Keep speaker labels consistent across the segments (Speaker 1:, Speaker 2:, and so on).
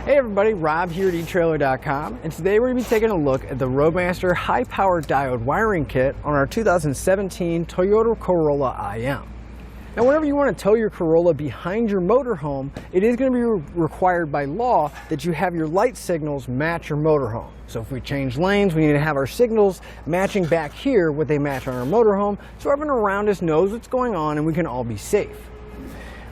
Speaker 1: Hey everybody, Rob here at eTrailer.com, and today we're going to be taking a look at the Roadmaster high-power diode wiring kit on our 2017 Toyota Corolla IM. Now whenever you want to tow your Corolla behind your motorhome, it is going to be required by law that you have your light signals match your motorhome. So if we change lanes, we need to have our signals matching back here what they match on our motorhome, so everyone around us knows what's going on and we can all be safe.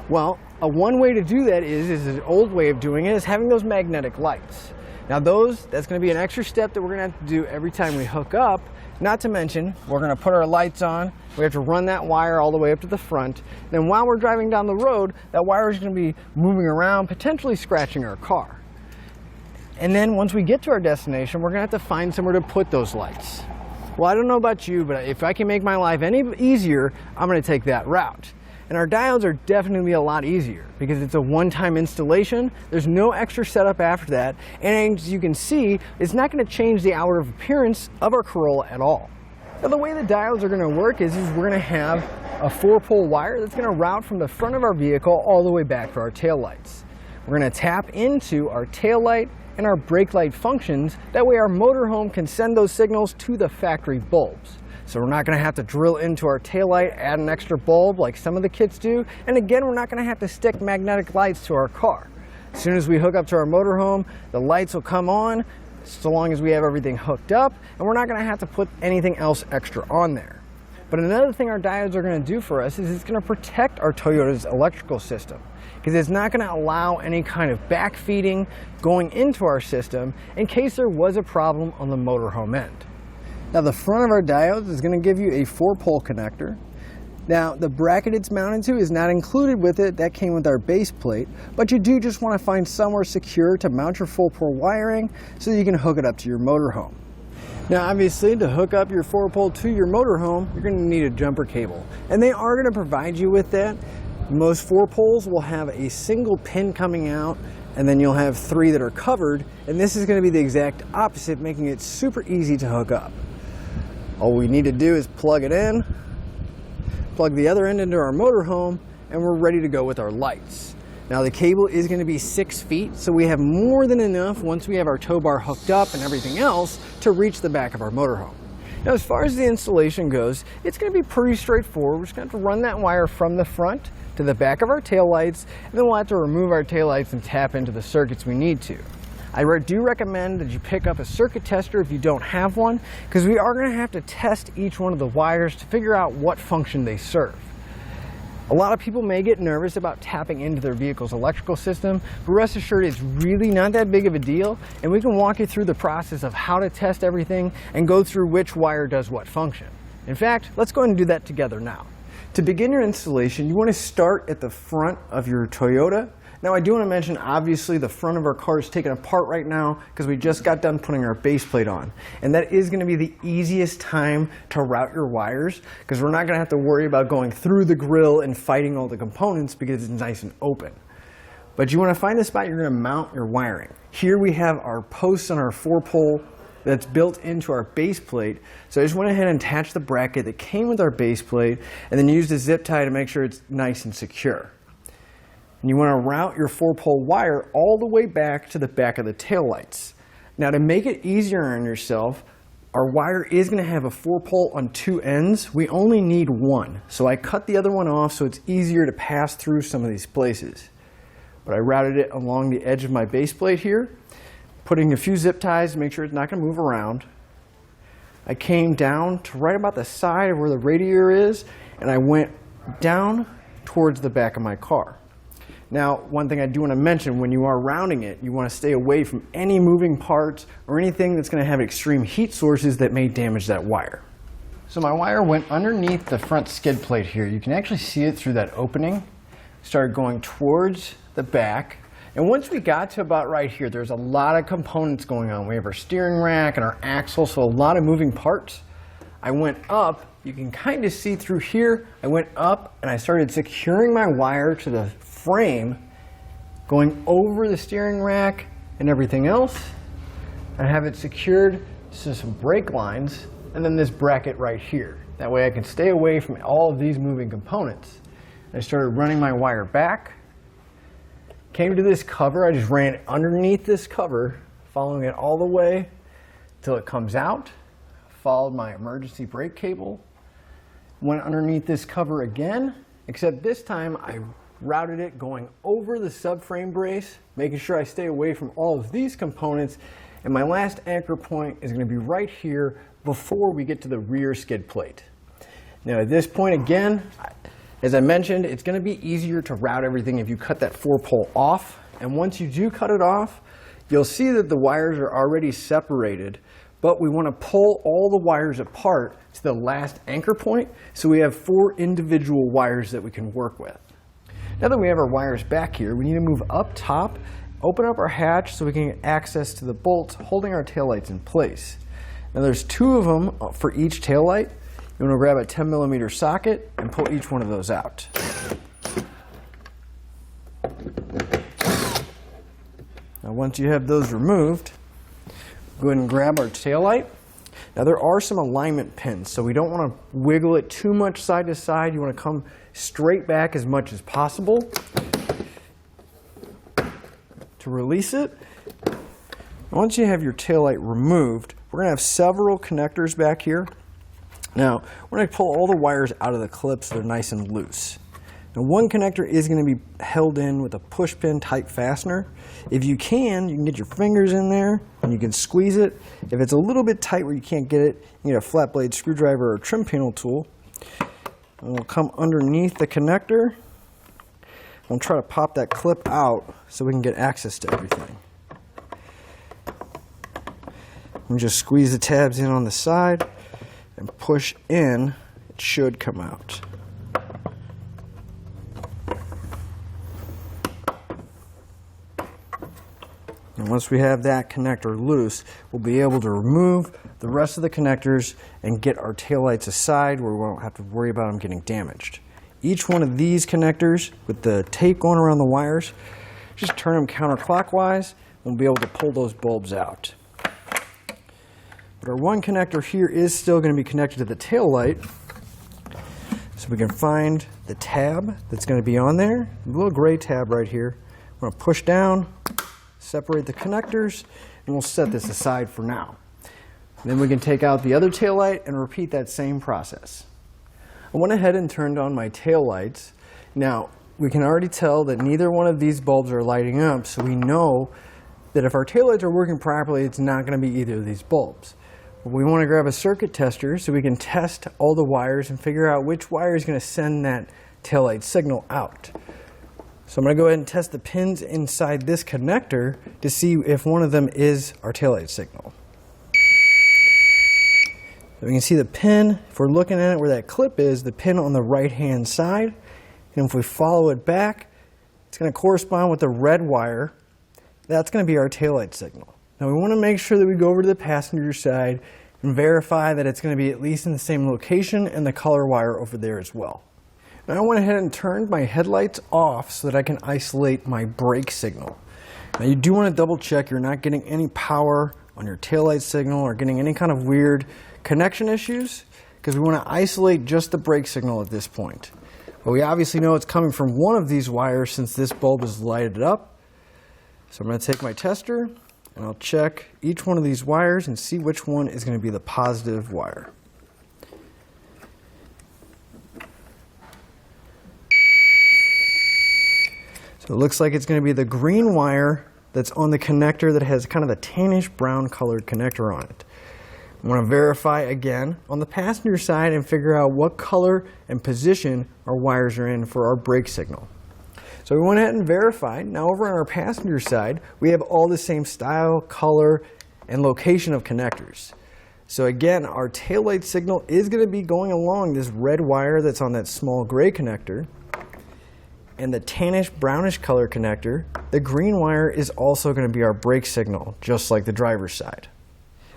Speaker 1: Well, one way to do that is an old way of doing it, is having those magnetic lights. Now that's going to be an extra step that we're going to have to do every time we hook up. Not to mention, we're going to put our lights on, we have to run that wire all the way up to the front. Then while we're driving down the road, that wire is going to be moving around, potentially scratching our car. And then once we get to our destination, we're going to have to find somewhere to put those lights. Well, I don't know about you, but if I can make my life any easier, I'm going to take that route. And our diodes are definitely a lot easier because it's a one-time installation. There's no extra setup after that. And as you can see, it's not going to change the outer appearance of our Corolla at all. Now the way the diodes are going to work is we're going to have a 4-pole wire that's going to route from the front of our vehicle all the way back to our taillights. We're going to tap into our taillight and our brake light functions. That way our motorhome can send those signals to the factory bulbs. So we're not going to have to drill into our taillight, add an extra bulb like some of the kits do. And again, we're not going to have to stick magnetic lights to our car. As soon as we hook up to our motorhome, the lights will come on so long as we have everything hooked up, and we're not going to have to put anything else extra on there. But another thing our diodes are going to do for us is it's going to protect our Toyota's electrical system, because it's not going to allow any kind of backfeeding going into our system in case there was a problem on the motorhome end. Now the front of our diodes is going to give you a 4-pole connector. Now the bracket it's mounted to is not included with it, that came with our base plate, but you do just want to find somewhere secure to mount your 4-pole wiring so that you can hook it up to your motorhome. Now obviously to hook up your 4-pole to your motorhome, you're going to need a jumper cable, and they are going to provide you with that. Most 4-poles will have a single pin coming out, and then you'll have 3 that are covered, and this is going to be the exact opposite, making it super easy to hook up. All we need to do is plug it in, plug the other end into our motorhome, and we're ready to go with our lights. Now the cable is going to be 6 feet, so we have more than enough once we have our tow bar hooked up and everything else to reach the back of our motorhome. Now as far as the installation goes, it's going to be pretty straightforward. We're just going to have to run that wire from the front to the back of our taillights, and then we'll have to remove our taillights and tap into the circuits we need to. I do recommend that you pick up a circuit tester if you don't have one, because we are going to have to test each one of the wires to figure out what function they serve. A lot of people may get nervous about tapping into their vehicle's electrical system, but rest assured it's really not that big of a deal, and we can walk you through the process of how to test everything and go through which wire does what function. In fact, let's go ahead and do that together now. To begin your installation, you want to start at the front of your Toyota. Now I do want to mention, obviously the front of our car is taken apart right now because we just got done putting our base plate on. And that is going to be the easiest time to route your wires, because we're not going to have to worry about going through the grill and fighting all the components because it's nice and open. But you want to find the spot you're going to mount your wiring. Here we have our posts on our 4-pole that's built into our base plate. So I just went ahead and attached the bracket that came with our base plate and then used a zip tie to make sure it's nice and secure. And you want to route your 4-pole wire all the way back to the back of the taillights. Now to make it easier on yourself, our wire is going to have a 4-pole on 2 ends. We only need 1. So I cut the other one off so it's easier to pass through some of these places. But I routed it along the edge of my base plate here, putting a few zip ties to make sure it's not going to move around. I came down to right about the side of where the radiator is, and I went down towards the back of my car. Now, one thing I do want to mention, when you are rounding it, you want to stay away from any moving parts or anything that's going to have extreme heat sources that may damage that wire. So my wire went underneath the front skid plate here. You can actually see it through that opening. Started going towards the back. And once we got to about right here, there's a lot of components going on. We have our steering rack and our axle, so a lot of moving parts. I went up. You can kind of see through here. I went up and I started securing my wire to the frame, going over the steering rack and everything else. I have it secured to some brake lines and then this bracket right here. That way I can stay away from all of these moving components. I started running my wire back, Came to this cover, I just ran underneath this cover, following it all the way till it comes out. Followed my emergency brake cable, went underneath this cover again, except this time I routed it going over the subframe brace, making sure I stay away from all of these components, and my last anchor point is going to be right here before we get to the rear skid plate. Now at this point again, as I mentioned, it's going to be easier to route everything if you cut that 4-pole off, and once you do cut it off, you'll see that the wires are already separated, but we want to pull all the wires apart to the last anchor point, so we have 4 individual wires that we can work with. Now that we have our wires back here, we need to move up top, open up our hatch so we can get access to the bolts holding our taillights in place. Now there's 2 of them for each taillight. You want to grab a 10mm socket and pull each one of those out. Now once you have those removed, go ahead and grab our taillight. Now there are some alignment pins, so we don't want to wiggle it too much side to side. You want to come straight back as much as possible. To release it, once you have your taillight removed, we're going to have several connectors back here. Now, we're going to pull all the wires out of the clips so they're nice and loose. Now, one connector is going to be held in with a push pin type fastener. If you can get your fingers in there and you can squeeze it. If it's a little bit tight where you can't get it, you get a flat blade screwdriver or a trim panel tool. And we'll come underneath the connector. We'll try to pop that clip out so we can get access to everything. And just squeeze the tabs in on the side and push in. It should come out. And once we have that connector loose, we'll be able to remove the rest of the connectors and get our taillights aside where we won't have to worry about them getting damaged. Each one of these connectors with the tape going around the wires, just turn them counterclockwise and we'll be able to pull those bulbs out. But our one connector here is still going to be connected to the taillight. So we can find the tab that's going to be on there, a little gray tab right here. We're going to push down, separate the connectors, and we'll set this aside for now. Then we can take out the other taillight and repeat that same process. I went ahead and turned on my taillights. Now, we can already tell that neither one of these bulbs are lighting up, so we know that if our taillights are working properly, it's not going to be either of these bulbs. But we want to grab a circuit tester so we can test all the wires and figure out which wire is going to send that taillight signal out. So I'm going to go ahead and test the pins inside this connector to see if one of them is our taillight signal. So we can see the pin, if we're looking at it where that clip is, the pin on the right-hand side. And if we follow it back, it's going to correspond with the red wire. That's going to be our taillight signal. Now we want to make sure that we go over to the passenger side and verify that it's going to be at least in the same location and the color wire over there as well. Now I went ahead and turned my headlights off so that I can isolate my brake signal. Now you do want to double check you're not getting any power on your taillight signal or getting any kind of weird connection issues, because we want to isolate just the brake signal at this point. But we obviously know it's coming from one of these wires since this bulb is lighted up. So I'm going to take my tester and I'll check each one of these wires and see which one is going to be the positive wire. So it looks like it's going to be the green wire that's on the connector that has kind of a tannish brown colored connector on it. I want to verify again on the passenger side and figure out what color and position our wires are in for our brake signal. So we went ahead and verified. Now over on our passenger side, we have all the same style, color, and location of connectors. So again, our taillight signal is going to be going along this red wire that's on that small gray connector. And the tannish brownish color connector, the green wire, is also going to be our brake signal, just like the driver's side.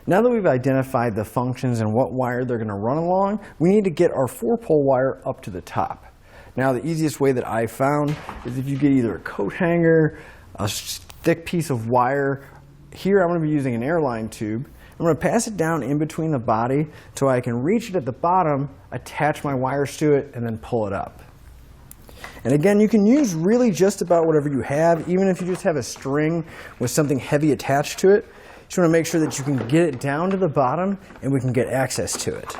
Speaker 1: Now that we've identified the functions and what wire they're going to run along, we need to get our 4-pole wire up to the top. Now the easiest way that I found is if you get either a coat hanger, a thick piece of wire. Here I'm going to be using an airline tube. I'm going to pass it down in between the body so I can reach it at the bottom, attach my wires to it, and then pull it up. And again, you can use really just about whatever you have, even if you just have a string with something heavy attached to it. You just want to make sure that you can get it down to the bottom and we can get access to it.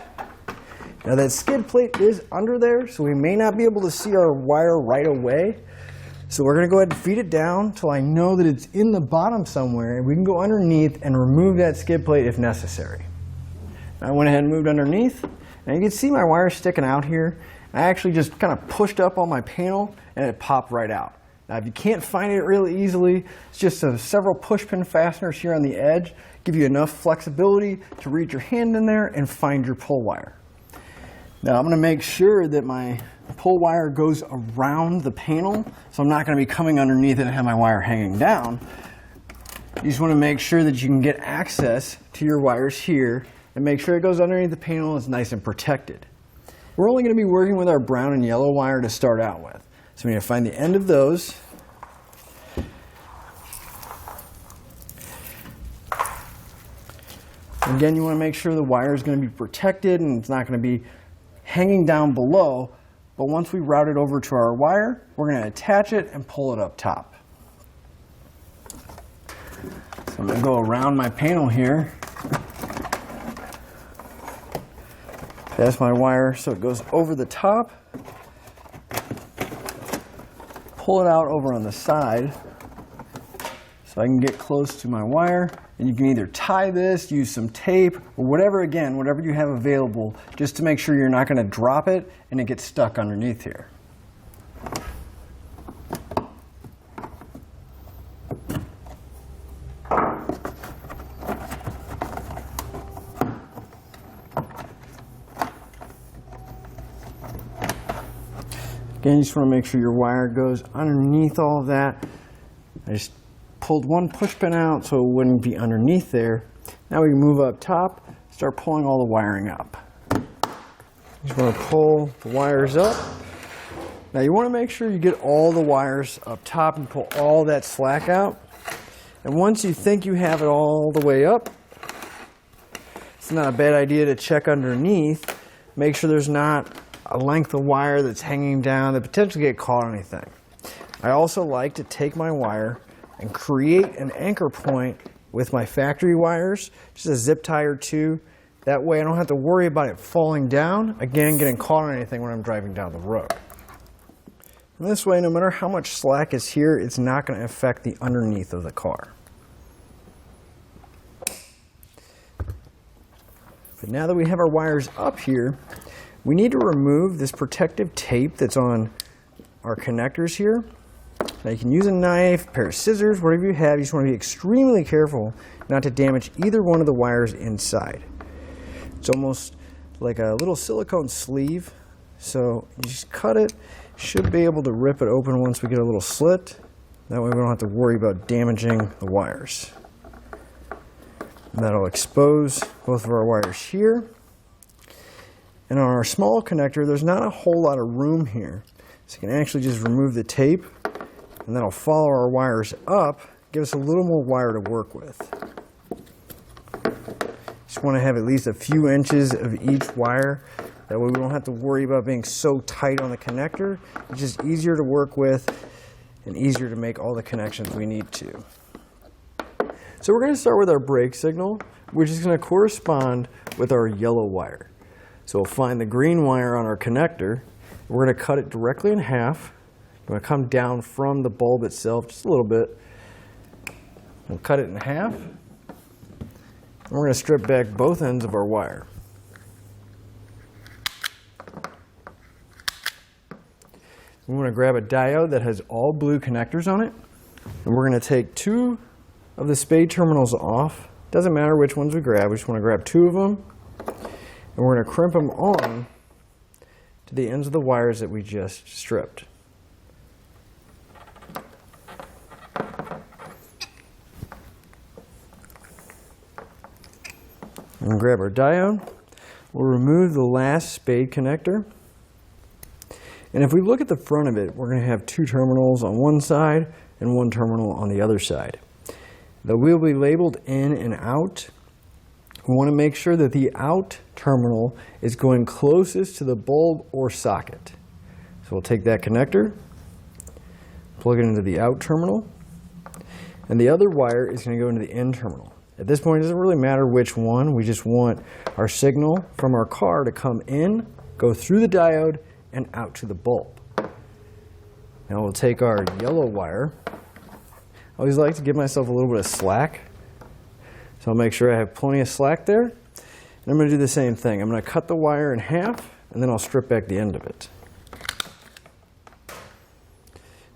Speaker 1: Now that skid plate is under there, so we may not be able to see our wire right away. So we're going to go ahead and feed it down until I know that it's in the bottom somewhere, and we can go underneath and remove that skid plate if necessary. I went ahead and moved underneath, and you can see my wire sticking out here. I actually just kind of pushed up on my panel and it popped right out. Now if you can't find it really easily, it's just several push pin fasteners here on the edge. Give you enough flexibility to reach your hand in there and find your pull wire. Now I'm going to make sure that my pull wire goes around the panel, so I'm not going to be coming underneath it and have my wire hanging down. You just want to make sure that you can get access to your wires here and make sure it goes underneath the panel and is nice and protected. We're only going to be working with our brown and yellow wire to start out with. So we need to find the end of those. Again, you want to make sure the wire is going to be protected and it's not going to be hanging down below. But once we route it over to our wire, we're going to attach it and pull it up top. So I'm going to go around my panel here. Pass my wire so it goes over the top. Pull it out over on the side so I can get close to my wire. And you can either tie this, use some tape, or whatever you have available, just to make sure you're not going to drop it and it gets stuck underneath here. Again, you just want to make sure your wire goes underneath all of that. I just pulled one push pin out so it wouldn't be underneath there. Now we can move up top, start pulling all the wiring up. You just want to pull the wires up. Now you want to make sure you get all the wires up top and pull all that slack out. And once you think you have it all the way up, it's not a bad idea to check underneath. Make sure there's not a length of wire that's hanging down that potentially get caught on anything. I also like to take my wire and create an anchor point with my factory wires, just a zip tie or two. That way I don't have to worry about it falling down, again, getting caught on anything when I'm driving down the road. And this way, no matter how much slack is here, it's not going to affect the underneath of the car. But now that we have our wires up here, we need to remove this protective tape that's on our connectors here. Now you can use a knife, a pair of scissors, whatever you have. You just want to be extremely careful not to damage either one of the wires inside. It's almost like a little silicone sleeve. So you just cut it, should be able to rip it open once we get a little slit. That way we don't have to worry about damaging the wires. And that'll expose both of our wires here. And on our small connector, there's not a whole lot of room here. So you can actually just remove the tape, and that'll follow our wires up, give us a little more wire to work with. Just want to have at least a few inches of each wire. That way we don't have to worry about being so tight on the connector. It's just easier to work with and easier to make all the connections we need to. So we're going to start with our brake signal, which is going to correspond with our yellow wire. So we'll find the green wire on our connector. We're going to cut it directly in half. We're going to come down from the bulb itself just a little bit. We'll cut it in half. And we're going to strip back both ends of our wire. We want to grab a diode that has all blue connectors on it. And we're going to take two of the spade terminals off. Doesn't matter which ones we grab. We just want to grab two of them. And we're going to crimp them on to the ends of the wires that we just stripped. And grab our diode. We'll remove the last spade connector. And if we look at the front of it, we're going to have two terminals on one side and one terminal on the other side. They will be labeled in and out. We want to make sure that the out terminal is going closest to the bulb or socket. So we'll take that connector, plug it into the out terminal, and the other wire is going to go into the in terminal. At this point, it doesn't really matter which one. We just want our signal from our car to come in, go through the diode, and out to the bulb. Now we'll take our yellow wire. I always like to give myself a little bit of slack, so I'll make sure I have plenty of slack there. And I'm going to do the same thing. I'm going to cut the wire in half, and then I'll strip back the end of it.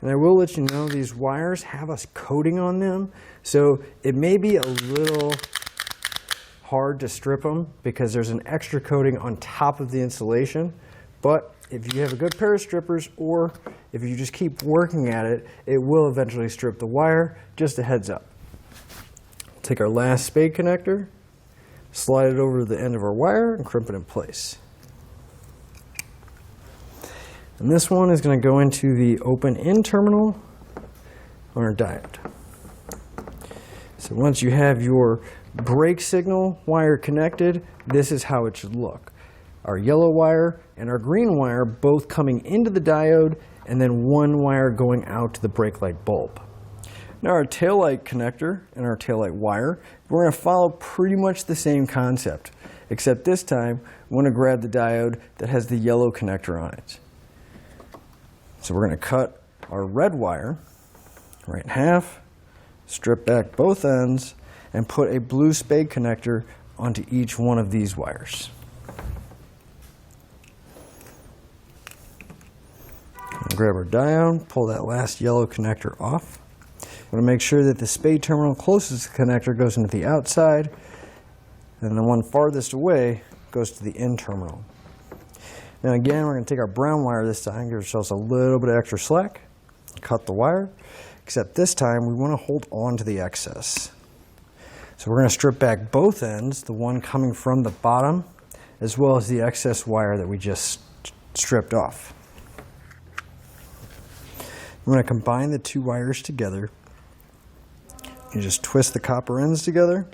Speaker 1: And I will let you know these wires have a coating on them, so it may be a little hard to strip them because there's an extra coating on top of the insulation. But if you have a good pair of strippers, or if you just keep working at it, it will eventually strip the wire. Just a heads up. Take our last spade connector, slide it over the end of our wire, and crimp it in place. And this one is going to go into the open in terminal on our diode. So once you have your brake signal wire connected, this is how it should look. Our yellow wire and our green wire both coming into the diode, and then one wire going out to the brake light bulb. Now our taillight connector and our taillight wire, we're going to follow pretty much the same concept, except this time we want to grab the diode that has the yellow connector on it. So we're going to cut our red wire right in half, strip back both ends, and put a blue spade connector onto each one of these wires. Grab our diode, pull that last yellow connector off. We want to make sure that the spade terminal closest to the connector goes into the outside, and the one farthest away goes to the in terminal. Now again, we're going to take our brown wire this time, give ourselves a little bit of extra slack, cut the wire, except this time we want to hold on to the excess. So we're going to strip back both ends, the one coming from the bottom, as well as the excess wire that we just stripped off. I'm going to combine the two wires together. You just twist the copper ends together.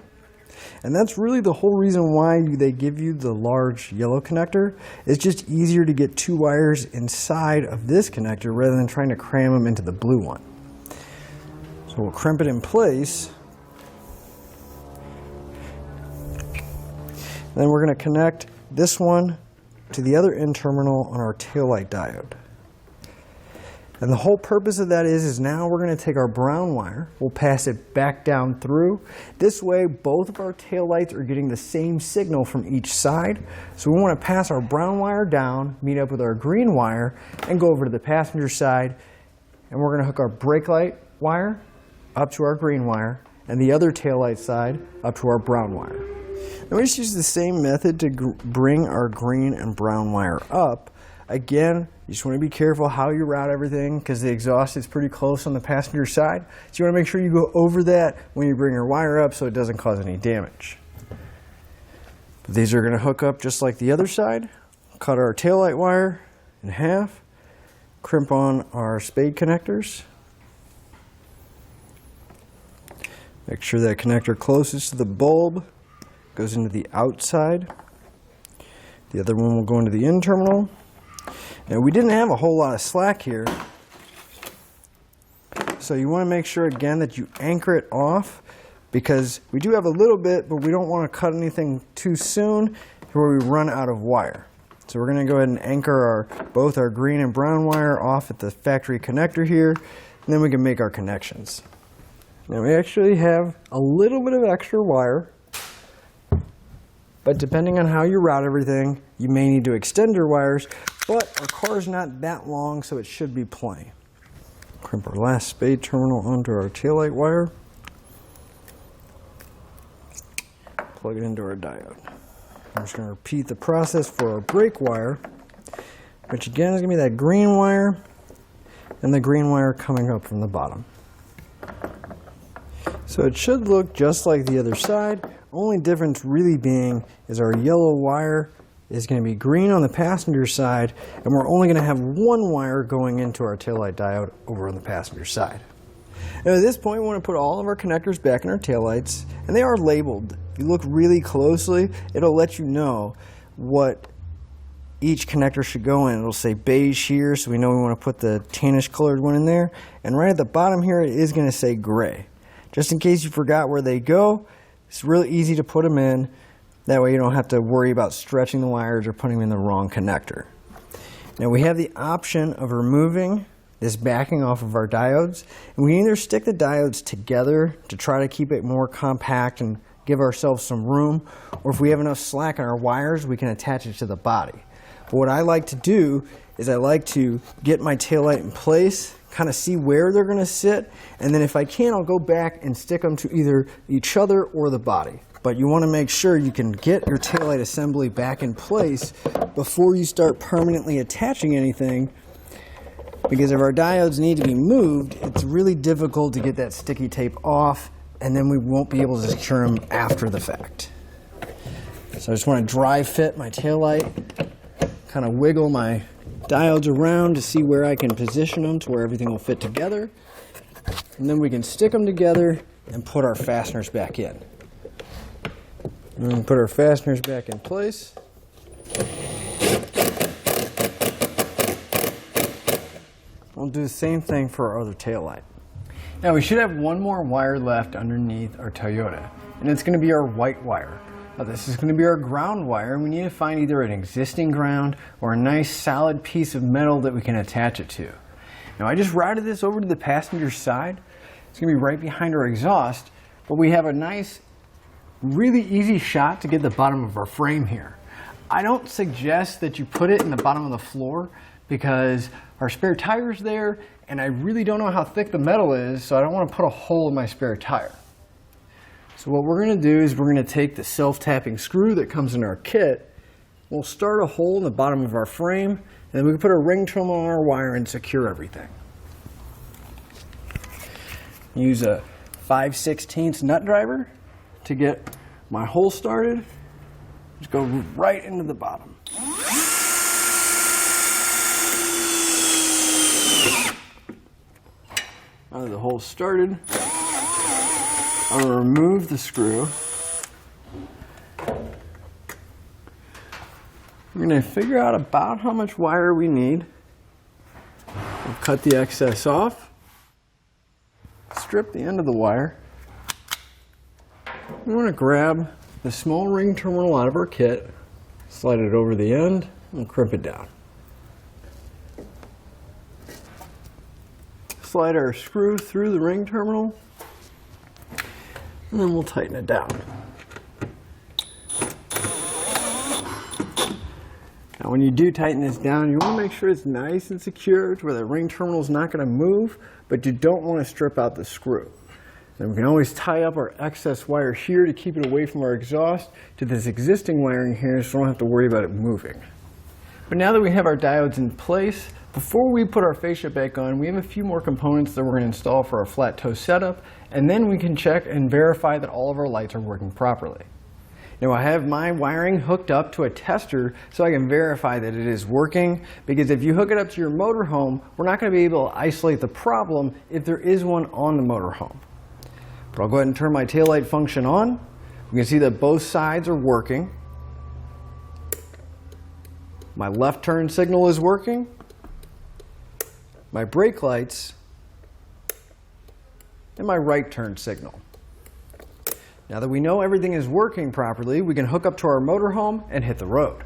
Speaker 1: And that's really the whole reason why they give you the large yellow connector. It's just easier to get two wires inside of this connector rather than trying to cram them into the blue one. So we'll crimp it in place. Then we're going to connect this one to the other in terminal on our taillight diode. And the whole purpose of that is now we're going to take our brown wire, we'll pass it back down through. This way both of our taillights are getting the same signal from each side. So we want to pass our brown wire down, meet up with our green wire, and go over to the passenger side. And we're going to hook our brake light wire up to our green wire, and the other taillight side up to our brown wire. Now we just use the same method to bring our green and brown wire up. Again, you just want to be careful how you route everything because the exhaust is pretty close on the passenger side. So you want to make sure you go over that when you bring your wire up so it doesn't cause any damage. But these are going to hook up just like the other side. Cut our taillight wire in half. Crimp on our spade connectors. Make sure that connector closest to the bulb goes into the outside. The other one will go into the in terminal. Now we didn't have a whole lot of slack here, so you want to make sure again that you anchor it off because we do have a little bit, but we don't want to cut anything too soon where we run out of wire. So we're going to go ahead and anchor both our green and brown wire off at the factory connector here, and then we can make our connections. Now we actually have a little bit of extra wire, but depending on how you route everything, you may need to extend your wires, but our car is not that long, so it should be plenty. Crimp our last spade terminal onto our taillight wire. Plug it into our diode. I'm just going to repeat the process for our brake wire, which again is going to be that green wire and the green wire coming up from the bottom. So it should look just like the other side. Only difference really being is our yellow wire is going to be green on the passenger side, and we're only going to have one wire going into our taillight diode over on the passenger side. Now at this point we want to put all of our connectors back in our taillights, and they are labeled. If you look really closely, it'll let you know what each connector should go in. It'll say beige here, so we know we want to put the tannish colored one in there. And right at the bottom here, it is going to say gray. Just in case you forgot where they go, it's really easy to put them in. That way you don't have to worry about stretching the wires or putting them in the wrong connector. Now we have the option of removing this backing off of our diodes. And we can either stick the diodes together to try to keep it more compact and give ourselves some room, or if we have enough slack in our wires, we can attach it to the body. But what I like to do is I like to get my taillight in place, kind of see where they're going to sit, and then if I can, I'll go back and stick them to either each other or the body. But you want to make sure you can get your taillight assembly back in place before you start permanently attaching anything, because if our diodes need to be moved, it's really difficult to get that sticky tape off, and then we won't be able to secure them after the fact. So I just want to dry fit my taillight, kind of wiggle my diodes around to see where I can position them to where everything will fit together. And then we can stick them together and put our fasteners back in. And then put our fasteners back in place. We'll do the same thing for our other taillight. Now we should have one more wire left underneath our Toyota, and it's going to be our white wire. Now this is going to be our ground wire, and we need to find either an existing ground or a nice solid piece of metal that we can attach it to. Now I just routed this over to the passenger side. It's going to be right behind our exhaust, but we have a nice, really easy shot to get the bottom of our frame here. I don't suggest that you put it in the bottom of the floor because our spare tire's there, and I really don't know how thick the metal is, so I don't want to put a hole in my spare tire. So what we're going to do is we're going to take the self-tapping screw that comes in our kit. We'll start a hole in the bottom of our frame, and then we can put a ring terminal on our wire and secure everything. Use a 5/16 nut driver to get my hole started. Just go right into the bottom. Now that the hole's started, I'm going to remove the screw. We're going to figure out about how much wire we need. We'll cut the excess off, strip the end of the wire. We want to grab the small ring terminal out of our kit, slide it over the end, and crimp it down. Slide our screw through the ring terminal, and then we'll tighten it down. Now when you do tighten this down, you want to make sure it's nice and secure to where the ring terminal is not going to move, but you don't want to strip out the screw. And we can always tie up our excess wire here to keep it away from our exhaust to this existing wiring here, so we don't have to worry about it moving. But now that we have our diodes in place, before we put our fascia back on, we have a few more components that we're going to install for our flat toe setup, and then we can check and verify that all of our lights are working properly. Now I have my wiring hooked up to a tester so I can verify that it is working, because if you hook it up to your motorhome, we're not going to be able to isolate the problem if there is one on the motorhome. But I'll go ahead and turn my taillight function on. We can see that both sides are working. My left turn signal is working. My brake lights, and my right turn signal. Now that we know everything is working properly, we can hook up to our motorhome and hit the road.